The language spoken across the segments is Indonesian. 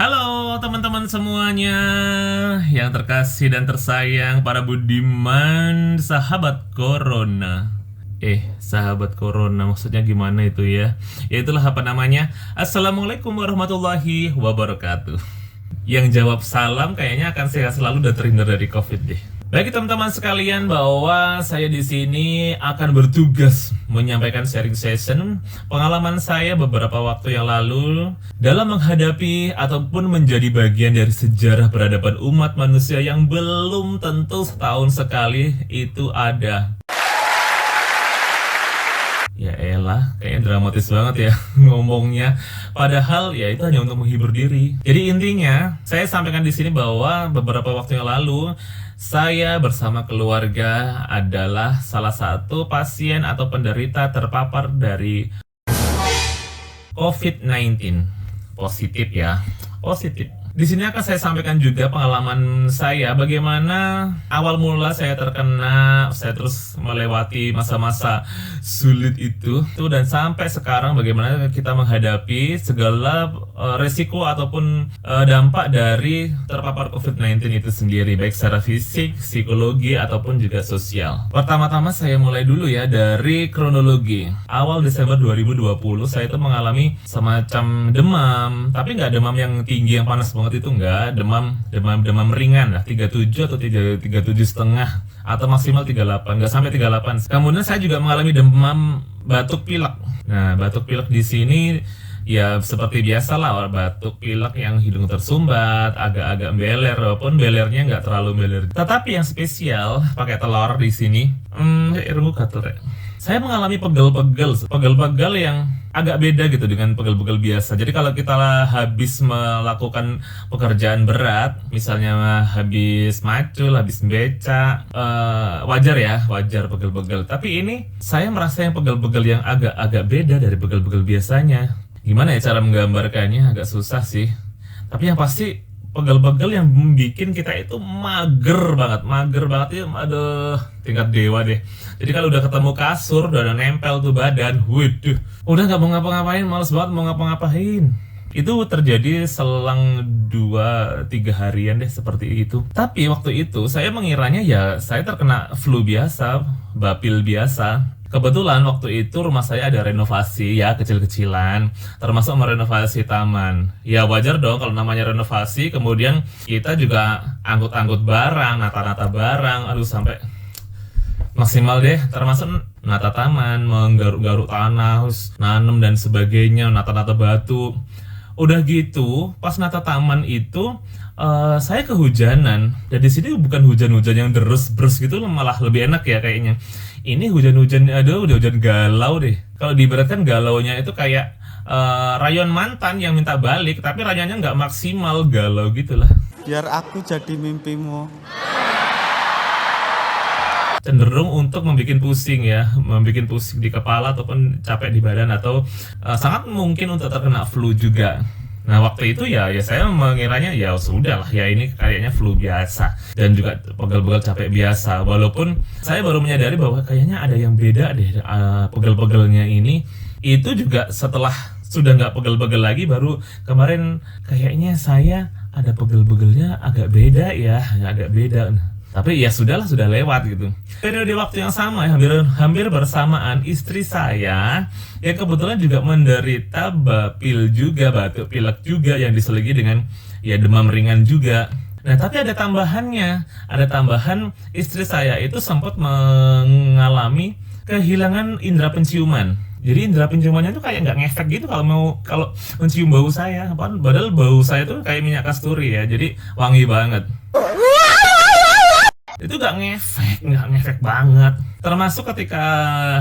Halo teman-teman semuanya yang terkasih dan tersayang, para budiman sahabat Corona. Sahabat Corona maksudnya gimana itu ya? Ya itulah apa namanya. Assalamualaikum warahmatullahi wabarakatuh. Yang jawab salam kayaknya akan sehat selalu dan terhindar dari COVID deh. Bagi teman-teman sekalian, bahwa saya di sini akan bertugas menyampaikan sharing session pengalaman saya beberapa waktu yang lalu dalam menghadapi ataupun menjadi bagian dari sejarah peradaban umat manusia yang belum tentu setahun sekali itu ada. Ya elah, kayaknya dramatis banget ya ngomongnya. Padahal ya itu hanya untuk menghibur diri. Jadi intinya, saya sampaikan di sini bahwa beberapa waktu yang lalu saya bersama keluarga adalah salah satu pasien atau penderita terpapar dari COVID-19. Positif ya, positif. Di sini akan saya sampaikan juga pengalaman saya bagaimana awal mula saya terkena, saya terus melewati masa-masa sulit itu dan sampai sekarang bagaimana kita menghadapi segala resiko ataupun dampak dari terpapar COVID-19 itu sendiri, baik secara fisik, psikologi ataupun juga sosial. Pertama-tama saya mulai dulu ya dari kronologi. Awal Desember 2020 saya itu mengalami semacam demam, tapi nggak demam yang tinggi yang panas banget, itu enggak, demam ringan lah, 37 atau 37,5 atau maksimal 38, enggak sampai 38. Kemudian saya juga mengalami demam batuk pilek. Nah, batuk pilek di sini ya seperti biasa lah, batuk pilek yang hidung tersumbat, agak-agak beler, walaupun belernya nggak terlalu beler. Tetapi yang spesial pakai telur di sini, irungu gatel ya. Saya mengalami pegel-pegel yang agak beda gitu dengan pegel-pegel biasa. Jadi kalau kita habis melakukan pekerjaan berat, misalnya habis macul, habis beca, wajar pegel-pegel. Tapi ini saya merasa yang pegel-pegel yang agak beda dari pegel-pegel biasanya. Gimana ya cara menggambarkannya, agak susah sih. Tapi yang pasti pegel-pegel yang bikin kita itu mager banget ya, aduh, tingkat dewa deh. Jadi kalau udah ketemu kasur, udah nempel tuh badan, waduh, udah nggak mau ngapa-ngapain, males banget mau ngapa-ngapain. Itu terjadi selang 2-3 harian deh seperti itu. Tapi waktu itu saya mengiranya ya saya terkena flu biasa, bapil biasa. Kebetulan waktu itu rumah saya ada renovasi ya, kecil-kecilan, termasuk merenovasi taman. Ya wajar dong kalau namanya renovasi, kemudian kita juga angkut-angkut barang, nata-nata barang, aduh sampai maksimal deh, termasuk nata taman, menggaruk-garuk tanah, nanem dan sebagainya, nata-nata batu. Udah gitu, pas nata taman itu saya kehujanan. Dan di sini bukan hujan-hujan yang deres-deres gitu, malah lebih enak ya kayaknya. Ini hujan-hujan, udah hujan galau deh. Kalau diibaratkan galaunya itu kayak rayon mantan yang minta balik, tapi rayonnya nggak maksimal, galau gitulah. Biar aku jadi mimpimu. Cenderung untuk membuat pusing ya, membuat pusing di kepala ataupun capek di badan, atau sangat mungkin untuk terkena flu juga. Nah waktu itu ya saya mengiranya ya sudah lah ya, ini kayaknya flu biasa dan juga pegel-pegel capek biasa. Walaupun saya baru menyadari bahwa kayaknya ada yang beda deh, pegel-pegelnya ini. Itu juga setelah sudah nggak pegel-pegel lagi, baru kemarin kayaknya saya ada pegel-pegelnya agak beda ya, agak beda. Tapi ya sudahlah, sudah lewat gitu. Periode waktu yang sama ya, hampir bersamaan, istri saya yang kebetulan juga menderita bapil juga, batuk pilek juga yang diselingi dengan ya demam ringan juga. Nah tapi ada tambahan istri saya itu sempat mengalami kehilangan indera penciuman. Jadi indera penciumannya tuh kayak nggak ngefek gitu kalau mencium bau saya. Padahal bau saya tuh kayak minyak kasturi ya, jadi wangi banget. Itu gak ngefek banget. Termasuk ketika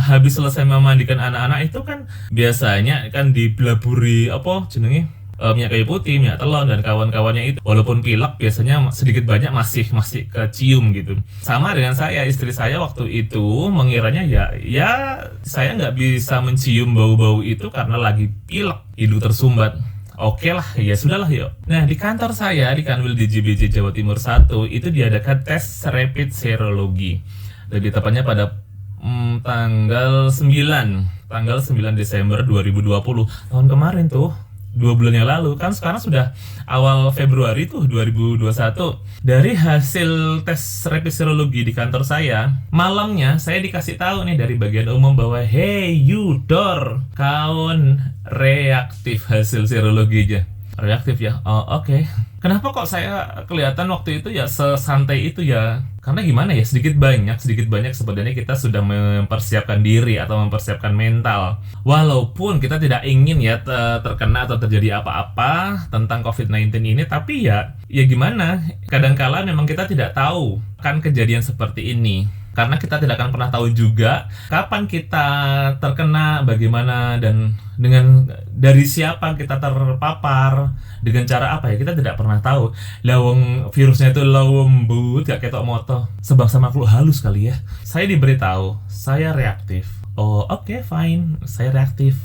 habis selesai memandikan anak-anak itu kan biasanya kan dibelaburi minyak kayu putih, minyak telon dan kawan-kawannya itu. Walaupun pilek biasanya sedikit banyak masih kecium gitu. Sama dengan saya, istri saya waktu itu mengiranya ya saya nggak bisa mencium bau-bau itu karena lagi pilek, hidung tersumbat. Oke lah, ya sudahlah yuk. Nah di kantor saya di Kanwil DJBJ Jawa Timur 1 itu diadakan tes rapid serologi. Lebih tepatnya pada tanggal 9 Desember 2020 tahun kemarin tuh. 2 bulan yang lalu. Kan sekarang sudah awal Februari tuh 2021. Dari hasil tes rapid serologi di kantor saya, malamnya saya dikasih tahu nih dari bagian umum bahwa hey you Dor, kawan reaktif hasil serologinya. Reaktif ya? Oh oke. Kenapa kok saya kelihatan waktu itu ya sesantai itu ya? Karena gimana ya, sedikit banyak sebenarnya kita sudah mempersiapkan diri atau mempersiapkan mental. Walaupun kita tidak ingin ya terkena atau terjadi apa-apa tentang COVID-19 ini, tapi ya gimana? Kadangkala memang kita tidak tahu kan kejadian seperti ini. Karena kita tidak akan pernah tahu juga kapan kita terkena, bagaimana, dan dari siapa kita terpapar, dengan cara apa ya, kita tidak pernah tahu. Lawang virusnya itu lembut, gak ketok moto, sebangsa makhluk halus kali ya. Saya diberitahu, saya reaktif. Oh oke, fine, saya reaktif.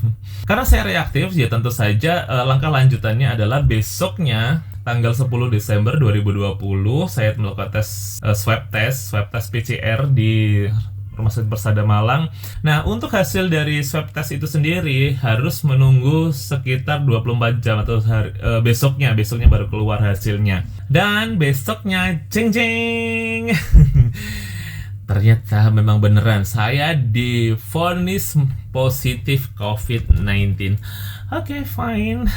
Karena saya reaktif, ya tentu saja langkah lanjutannya adalah besoknya tanggal 10 Desember 2020 saya melakukan swab test PCR di Rumah Sakit Persada Malang. Nah, untuk hasil dari swab test itu sendiri harus menunggu sekitar 24 jam atau besoknya baru keluar hasilnya. Dan besoknya jeng ternyata memang beneran saya divonis positif COVID-19. Oke, fine.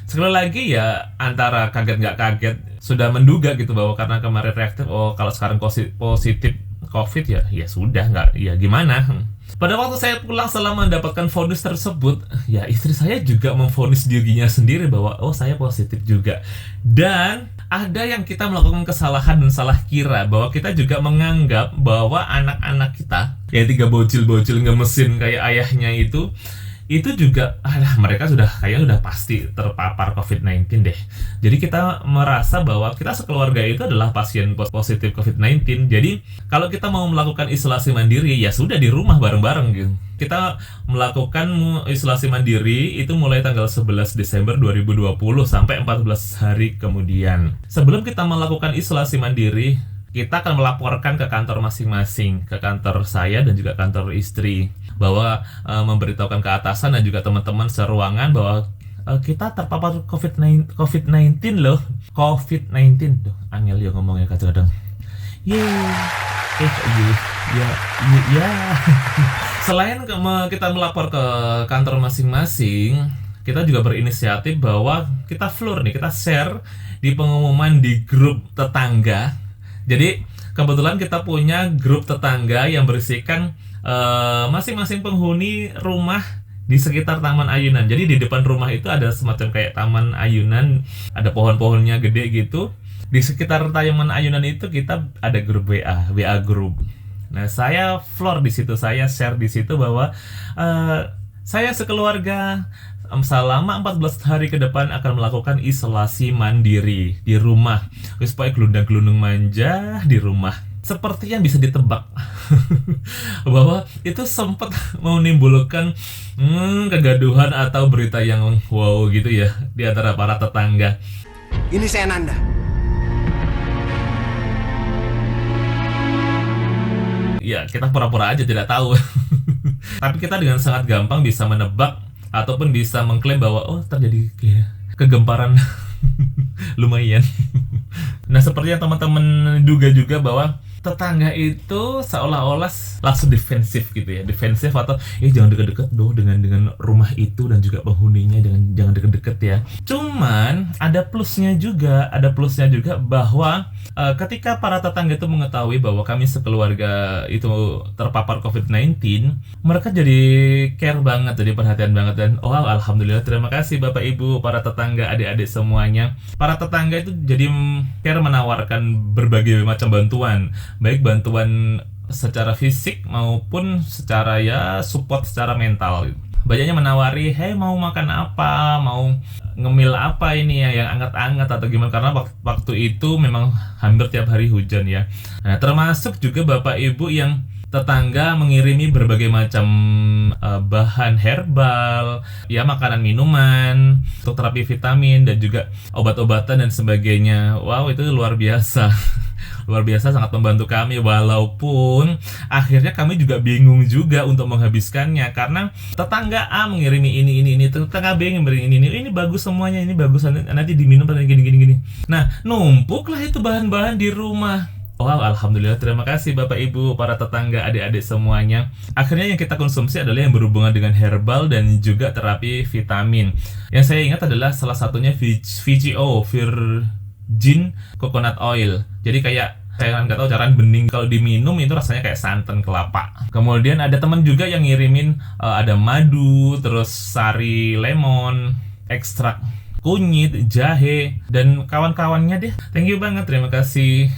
Sekali lagi ya, antara kaget nggak kaget, sudah menduga gitu bahwa karena kemarin reaktif, oh kalau sekarang positif COVID ya sudah, nggak, ya gimana. Pada waktu saya pulang setelah mendapatkan vonis tersebut, ya istri saya juga memvonis dirinya sendiri bahwa oh saya positif juga. Dan ada yang kita melakukan kesalahan dan salah kira bahwa kita juga menganggap bahwa anak-anak kita, ya 3 bocil-bocil ngemesin kayak ayahnya itu juga mereka kayaknya udah pasti terpapar COVID-19 deh. Jadi kita merasa bahwa kita sekeluarga itu adalah pasien positif COVID-19. Jadi kalau kita mau melakukan isolasi mandiri, ya sudah di rumah bareng-bareng gitu. Kita melakukan isolasi mandiri itu mulai tanggal 11 Desember 2020 sampai 14 hari kemudian. Sebelum kita melakukan isolasi mandiri, kita akan melaporkan ke kantor masing-masing, ke kantor saya dan juga kantor istri, bahwa memberitahukan ke atasan dan juga teman-teman seruangan bahwa kita terpapar COVID-19 loh. COVID-19 tuh, angel ya ngomongnya kadang-kadang. Ya. Selain kita melapor ke kantor masing-masing, kita juga berinisiatif bahwa kita floor nih, kita share di pengumuman di grup tetangga. Jadi kebetulan kita punya grup tetangga yang berisikan masing-masing penghuni rumah di sekitar Taman Ayunan. Jadi di depan rumah itu ada semacam kayak Taman Ayunan, ada pohon-pohonnya gede gitu. Di sekitar Taman Ayunan itu kita ada grup WA grup. Nah, saya floor di situ, saya share di situ bahwa saya sekeluarga selama 14 hari ke depan akan melakukan isolasi mandiri di rumah. Supaya gelundang-gelundung manja di rumah. Seperti yang bisa ditebak bahwa itu sempat menimbulkan kegaduhan atau berita yang wow gitu ya di antara para tetangga. Ini saya Nanda. Ya, kita pura-pura aja tidak tahu. Tapi kita dengan sangat gampang bisa menebak ataupun bisa mengklaim bahwa oh terjadi kegemparan lumayan. Nah, seperti yang teman-teman duga juga bahwa tetangga itu seolah-olah langsung defensif gitu ya, defensif atau jangan deket-deket dengan rumah itu dan juga penghuninya, jangan deket-deket ya. Cuman ada plusnya juga bahwa ketika para tetangga itu mengetahui bahwa kami sekeluarga itu terpapar COVID-19, mereka jadi care banget, jadi perhatian banget, dan alhamdulillah, terima kasih Bapak Ibu, para tetangga, adik-adik semuanya. Para tetangga itu jadi care menawarkan berbagai macam bantuan, baik bantuan secara fisik maupun secara support secara mental. Banyaknya menawari, mau makan apa, mau ngemil apa ini ya, yang anget-anget atau gimana, karena waktu itu memang hampir tiap hari hujan ya. Nah, termasuk juga Bapak Ibu yang tetangga mengirimi berbagai macam bahan herbal, ya makanan minuman, untuk terapi vitamin dan juga obat-obatan dan sebagainya. Wow, itu luar biasa. Luar biasa, sangat membantu kami, walaupun akhirnya kami juga bingung juga untuk menghabiskannya karena tetangga A mengirimi ini, tetangga B mengirimi ini bagus semuanya, ini bagus, nanti diminum gini. Nah, numpuklah itu bahan-bahan di rumah. Wow, alhamdulillah, terima kasih Bapak Ibu, para tetangga, adik-adik semuanya. Akhirnya yang kita konsumsi adalah yang berhubungan dengan herbal dan juga terapi vitamin. Yang saya ingat adalah salah satunya VCO, Virgin Coconut Oil. Jadi kayak saya nggak tahu caranya bening, kalau diminum itu rasanya kayak santan kelapa. Kemudian ada teman juga yang ngirimin ada madu, terus sari lemon, ekstrak kunyit, jahe, dan kawan-kawannya deh. Thank you banget, terima kasih.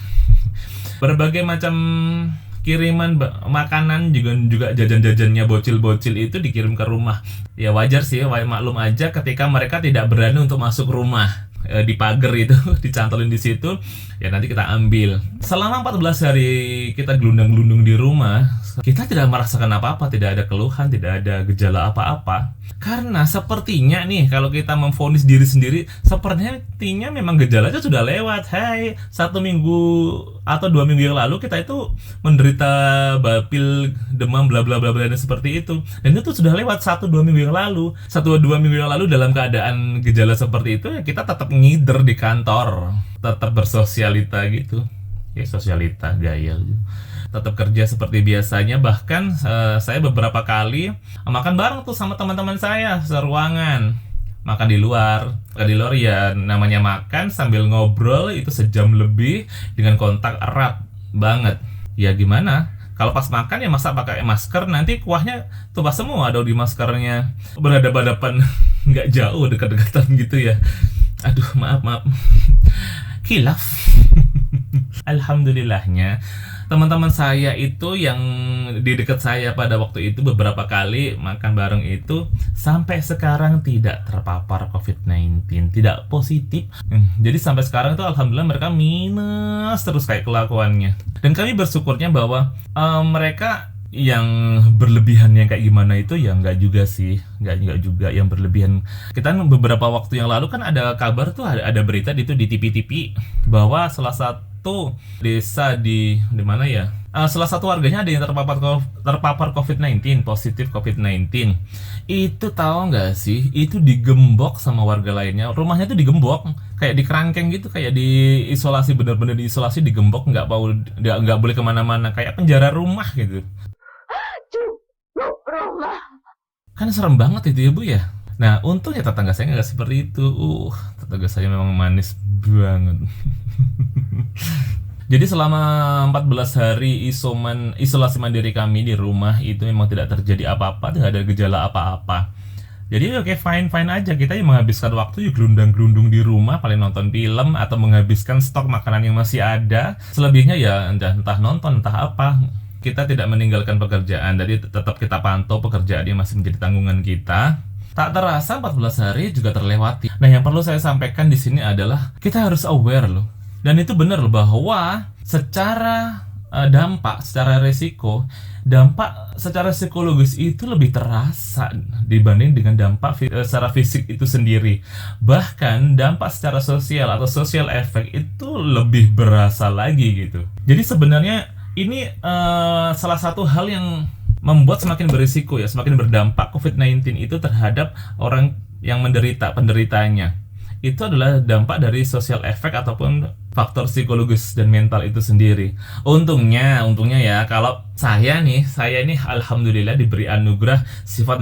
Berbagai macam kiriman makanan juga jajan-jajannya bocil-bocil itu dikirim ke rumah. Ya wajar sih, maklum aja ketika mereka tidak berani untuk masuk rumah. Di pagar itu dicantolin di situ, ya nanti kita ambil. Selama 14 hari kita gelundang-gelundung di rumah, kita tidak merasakan apa-apa, tidak ada keluhan, tidak ada gejala apa-apa. Karena sepertinya nih, kalau kita memvonis diri sendiri, sepertinya memang gejalanya sudah lewat. Hai, 1 minggu atau 2 minggu yang lalu kita itu menderita bapil, demam, bla bla bla bla dan seperti itu. Dan itu sudah lewat 1-2 minggu yang lalu. 1-2 minggu yang lalu dalam keadaan gejala seperti itu, ya kita tetap ngider di kantor, tetap bersosialita gitu. Ya sosialita gaya gitu. Tetap kerja seperti biasanya, bahkan saya beberapa kali makan bareng tuh sama teman-teman saya seruangan. Makan di luar ya namanya makan sambil ngobrol itu sejam lebih dengan kontak erat banget. Ya gimana? Kalau pas makan ya masa pakai masker, nanti kuahnya tumpah semua ada di maskernya. Berhadapan-hadapan nggak jauh, dekat-dekatan gitu ya. Aduh, maaf. Khilaf. Alhamdulillahnya teman-teman saya itu yang di dekat saya pada waktu itu beberapa kali makan bareng itu sampai sekarang tidak terpapar COVID-19, tidak positif. Jadi sampai sekarang itu alhamdulillah mereka minus terus kayak kelakuannya. Dan kami bersyukurnya bahwa mereka yang berlebihan yang kayak gimana itu ya nggak juga sih, nggak juga yang berlebihan. Kita beberapa waktu yang lalu kan ada kabar tuh, ada berita itu di TV bahwa salah satu desa di mana ya, salah satu warganya ada yang terpapar COVID-19, positif COVID-19. Itu tahu nggak sih, itu digembok sama warga lainnya, rumahnya tuh digembok kayak di kerangkeng gitu, kayak diisolasi, bener-bener diisolasi, digembok, nggak boleh kemana-mana, kayak penjara rumah gitu. Kan serem banget itu ya Bu ya. Nah untungnya tetangga saya nggak seperti itu. Tetangga saya memang manis banget. Jadi selama 14 hari isolasi mandiri kami di rumah itu memang tidak terjadi apa-apa, tidak ada gejala apa-apa. Jadi oke, fine aja, kita yang menghabiskan waktu yuk gelundang-gelundung di rumah, paling nonton film atau menghabiskan stok makanan yang masih ada. Selebihnya ya entah nonton, entah apa. Kita tidak meninggalkan pekerjaan, jadi tetap kita pantau pekerjaan yang masih menjadi tanggungan kita. Tak terasa 14 hari juga terlewati. Nah, yang perlu saya sampaikan di sini adalah kita harus aware loh. Dan itu benar loh bahwa secara dampak, secara resiko, dampak secara psikologis itu lebih terasa dibanding dengan dampak secara fisik itu sendiri. Bahkan dampak secara sosial atau social effect itu lebih berasa lagi gitu. Jadi sebenarnya ini salah satu hal yang membuat semakin berisiko ya, semakin berdampak COVID-19 itu terhadap orang yang penderitanya. Itu adalah dampak dari social effect ataupun faktor psikologis dan mental itu sendiri. Untungnya ya, kalau saya ini alhamdulillah diberi anugerah sifat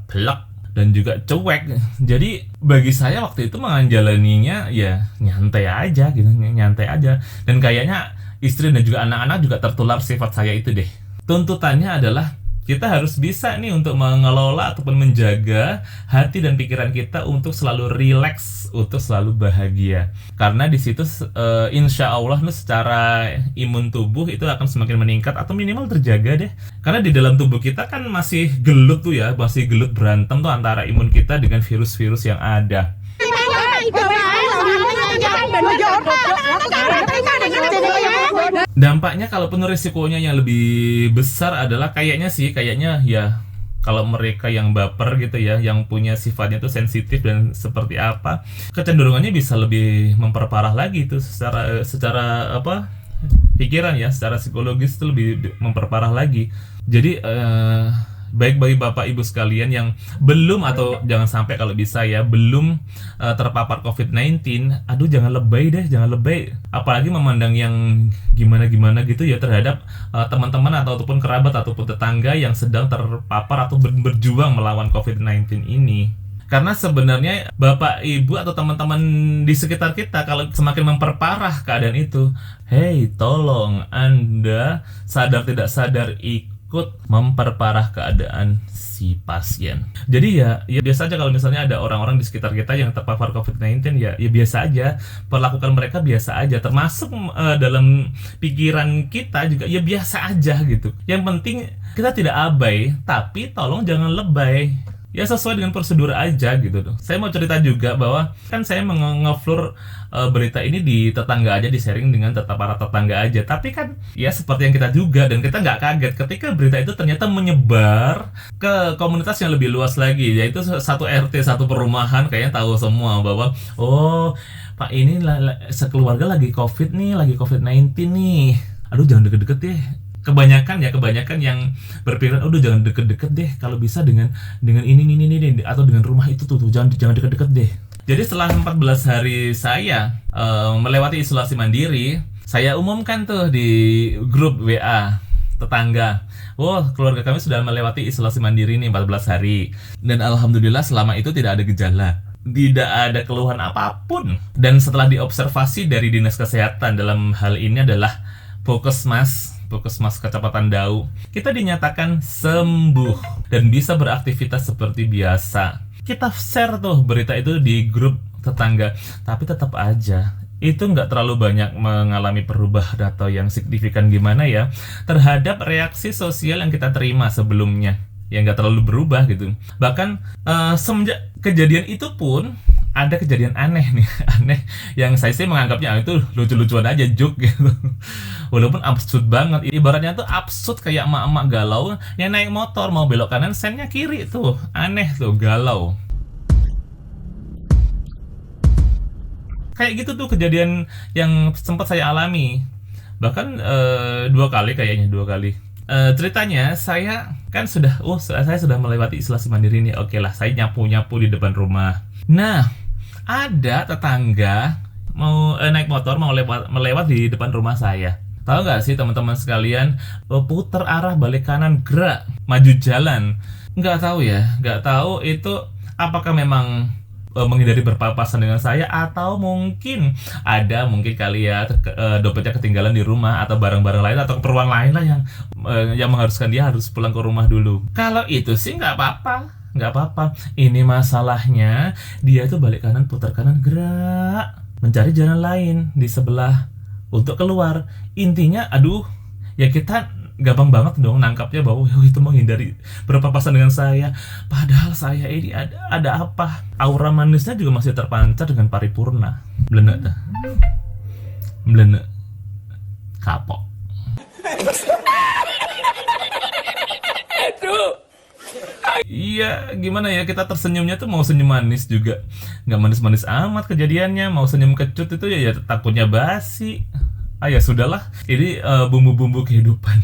plek dan juga cuek. Jadi bagi saya waktu itu menjalaninya ya nyantai aja gitu, nyantai aja. Dan kayaknya istri dan juga anak-anak juga tertular sifat saya itu deh. Tuntutannya adalah kita harus bisa nih untuk mengelola ataupun menjaga hati dan pikiran kita untuk selalu rileks, untuk selalu bahagia. Karena di situ insya Allah secara imun tubuh itu akan semakin meningkat atau minimal terjaga deh. Karena di dalam tubuh kita kan masih gelut tuh ya, masih gelut berantem tuh antara imun kita dengan virus-virus yang ada. Dampaknya kalaupun risikonya yang lebih besar adalah kayaknya ya kalau mereka yang baper gitu ya, yang punya sifatnya itu sensitif dan seperti apa, kecenderungannya bisa lebih memperparah lagi itu secara apa pikiran ya, secara psikologis itu lebih memperparah lagi. Jadi baik bagi bapak ibu sekalian yang belum atau jangan sampai kalau bisa ya belum terpapar COVID-19, aduh jangan lebay deh, jangan lebay, apalagi memandang yang gimana-gimana gitu ya terhadap teman-teman ataupun kerabat ataupun tetangga yang sedang terpapar atau berjuang melawan COVID-19 ini. Karena sebenarnya bapak ibu atau teman-teman di sekitar kita kalau semakin memperparah keadaan itu, hey tolong Anda sadar tidak sadar ikut memperparah keadaan si pasien. Jadi ya biasa aja kalau misalnya ada orang-orang di sekitar kita yang terpapar COVID-19 ya biasa aja, perlakukan mereka biasa aja, termasuk dalam pikiran kita juga ya biasa aja gitu. Yang penting kita tidak abai, tapi tolong jangan lebay. Ya sesuai dengan prosedur aja gitu tuh. Saya mau cerita juga bahwa kan saya nge-floor berita ini di tetangga aja, di sharing dengan para tetangga aja. Tapi kan ya seperti yang kita juga, dan kita nggak kaget ketika berita itu ternyata menyebar ke komunitas yang lebih luas lagi, yaitu satu RT, satu perumahan kayaknya tahu semua bahwa oh Pak ini sekeluarga lagi COVID nih, lagi COVID-19 nih. Aduh jangan deket-deket deh. Kebanyakan yang berpikiran udah jangan deket-deket deh, kalau bisa dengan ini atau dengan rumah itu tuh jangan deket-deket deh. Jadi setelah 14 hari saya melewati isolasi mandiri, saya umumkan tuh di grup WA tetangga, keluarga kami sudah melewati isolasi mandiri nih 14 hari, dan alhamdulillah selama itu tidak ada gejala, tidak ada keluhan apapun. Dan setelah diobservasi dari dinas kesehatan, dalam hal ini adalah Puskesmas Kecamatan Dau, kita dinyatakan sembuh dan bisa beraktivitas seperti biasa. Kita share tuh berita itu di grup tetangga, tapi tetap aja itu nggak terlalu banyak mengalami perubahan atau yang signifikan gimana ya terhadap reaksi sosial yang kita terima sebelumnya, yang nggak terlalu berubah gitu. Bahkan semenjak kejadian itu pun ada kejadian aneh yang saya sih menganggapnya itu lucu-lucuan aja, joke gitu. Walaupun absurd banget, ibaratnya tuh absurd kayak emak-emak galau yang naik motor mau belok kanan sennya kiri tuh, aneh tuh, galau. Kayak gitu tuh kejadian yang sempat saya alami. Bahkan dua kali. Ceritanya saya kan saya sudah melewati isolasi mandiri nih. Oke lah, saya nyapu-nyapu di depan rumah. Nah, ada tetangga mau naik motor mau melewat di depan rumah saya. Tahu nggak sih teman-teman sekalian, putar arah balik kanan, gerak maju jalan. Nggak tahu itu apakah memang menghindari berpapasan dengan saya, atau mungkin kali ya dompetnya ketinggalan di rumah, atau barang-barang lain atau keperluan lain lah yang mengharuskan dia harus pulang ke rumah dulu. Kalau itu sih nggak apa-apa. Ini masalahnya dia tuh balik kanan, putar kanan, gerak mencari jalan lain di sebelah untuk keluar. Intinya ya kita gampang banget dong nangkapnya bahwa itu menghindari berpapasan dengan saya. Padahal saya ini ada apa? Aura manisnya juga masih terpancar dengan paripurna. Blenek. Kapok. Iya, gimana ya, kita tersenyumnya tuh mau senyum manis juga nggak manis-manis amat kejadiannya. Mau senyum kecut itu ya takutnya basi. Ya sudahlah, ini bumbu-bumbu kehidupan.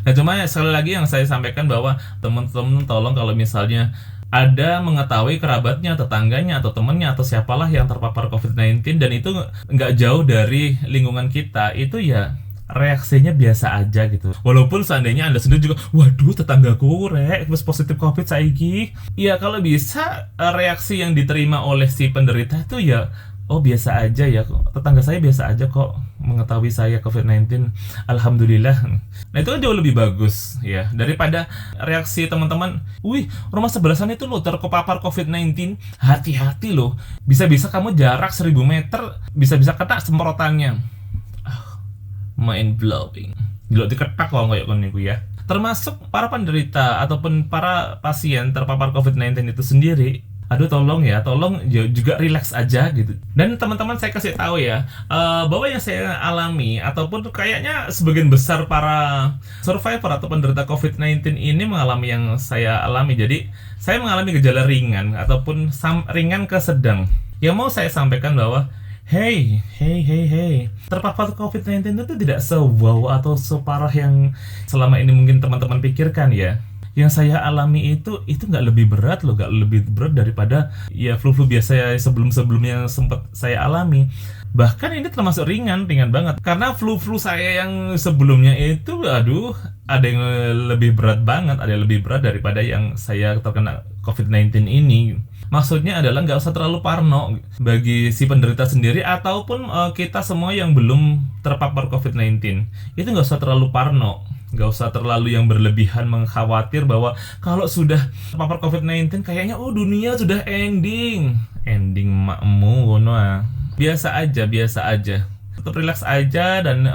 Nah cuma sekali lagi yang saya sampaikan bahwa teman-teman tolong kalau misalnya ada mengetahui kerabatnya, tetangganya, atau temannya, atau siapalah yang terpapar COVID-19 dan itu nggak jauh dari lingkungan kita, itu ya reaksinya biasa aja gitu. Walaupun seandainya Anda sendiri juga, waduh tetanggaku positif COVID saiki. Ya kalau bisa reaksi yang diterima oleh si penderita itu ya biasa aja ya, tetangga saya biasa aja kok mengetahui saya COVID-19, alhamdulillah. Nah itu kan jauh lebih bagus ya daripada reaksi teman-teman, rumah sebelah sana itu lo terpapar COVID-19, hati-hati loh, bisa-bisa kamu jarak 1000 meter bisa-bisa kena semprotannya. Mind blowing, gila diketak kalau kayak gini ya. Termasuk para penderita ataupun para pasien terpapar COVID-19 itu sendiri, aduh tolong ya, tolong juga relax aja gitu. Dan teman-teman saya kasih tahu ya, bahwa yang saya alami ataupun kayaknya sebagian besar para survivor atau penderita COVID-19 ini mengalami yang saya alami. Jadi saya mengalami gejala ringan ataupun ringan ke sedang. Yang mau saya sampaikan bahwa hey, terpapar COVID-19 itu tidak se-wow atau separah yang selama ini mungkin teman-teman pikirkan ya. Yang saya alami itu nggak lebih berat loh, nggak lebih berat daripada ya flu-flu biasa sebelum-sebelumnya yang sempat saya alami. Bahkan ini termasuk ringan banget. Karena flu-flu saya yang sebelumnya itu, aduh, ada yang lebih berat banget, ada yang lebih berat daripada yang saya terkena COVID-19 ini. Maksudnya adalah nggak usah terlalu parno bagi si penderita sendiri ataupun kita semua yang belum terpapar COVID-19. Itu nggak usah terlalu parno. Gak usah terlalu yang berlebihan mengkhawatir bahwa kalau sudah terpapar COVID-19 kayaknya dunia sudah ending makmu ngono. Biasa aja tetap relax aja dan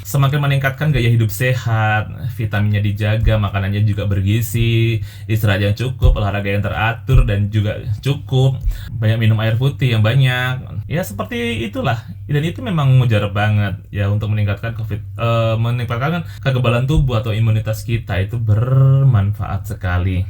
semakin meningkatkan gaya hidup sehat, vitaminnya dijaga, makanannya juga bergizi, istirahat yang cukup, olahraga yang teratur dan juga cukup, banyak minum air putih yang banyak. Ya seperti itulah. Dan itu memang mujarab banget ya untuk meningkatkan meningkatkan kekebalan tubuh atau imunitas kita, itu bermanfaat sekali.